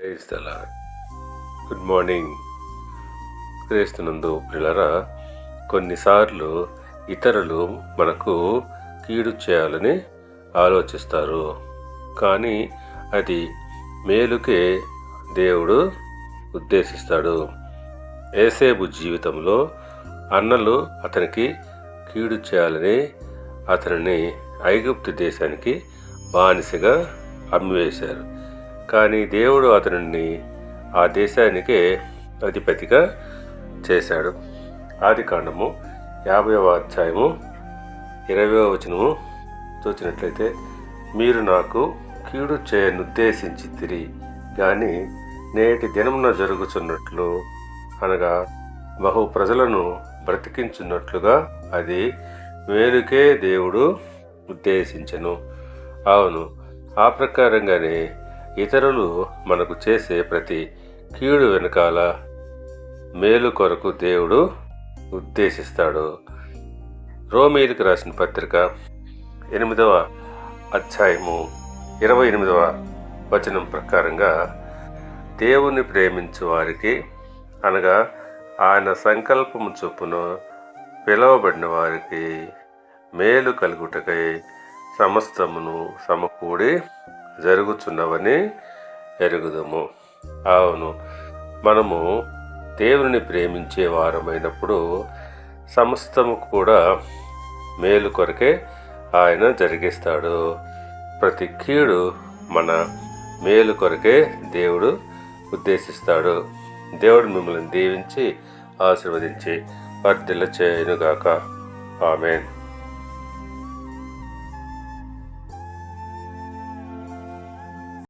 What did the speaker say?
Praise the Lord. Good morning. క్రీస్తునందు ప్రియులారా, కొన్నిసార్లు ఇతరులు మనకు కీడు చేయాలని ఆలోచిస్తారు. కానీ అది మేలుకే దేవుడు ఉద్దేశిస్తాడు. యోసేపు జీవితంలో అన్నలు అతనికి కీడు చేయాలని అతనిని ఐగుప్తు దేశానికి బానిసగా అమ్మివేశారు. కానీ దేవుడు అతనిని ఆ దేశానికే అధిపతిగా చేశాడు. ఆదికాండము 50వ అధ్యాయము 20వ వచనము చూసినట్లయితే, మీరు నాకు కీడు చేయనుద్దేశించితిరి కానీ నేటి దినమున జరుగుతున్నట్లు అనగా బహు ప్రజలను బ్రతికించున్నట్లుగా అది మేలుకే దేవుడు ఉద్దేశించెను. అవును, ఆ ప్రకారంగానే ఇతరులు మనకు చేసే ప్రతి కీడు వెనకాల మేలు కొరకు దేవుడు ఉద్దేశిస్తాడు. రోమీయులకు రాసిన పత్రిక 8వ అధ్యాయము 28వ వచనం ప్రకారంగా, దేవుని ప్రేమించు వారికి అనగా ఆయన సంకల్పము చొప్పున పిలువబడిన వారికి మేలు కలుగుటకై సమస్తమును సమకూడి జరుగుచున్నవని ఎరుగుదము. అవును, మనము దేవుని ప్రేమించే వారమైనప్పుడు సమస్తము కూడా మేలు కొరకే ఆయన జరిగిస్తాడు. ప్రతి కీడు మన మేలు కొరకే దేవుడు ఉద్దేశిస్తాడు. దేవుడు మిమ్మల్ని దీవించి ఆశీర్వదించి వర్ధిల్ల చేయునుగాక. ఆమేన్.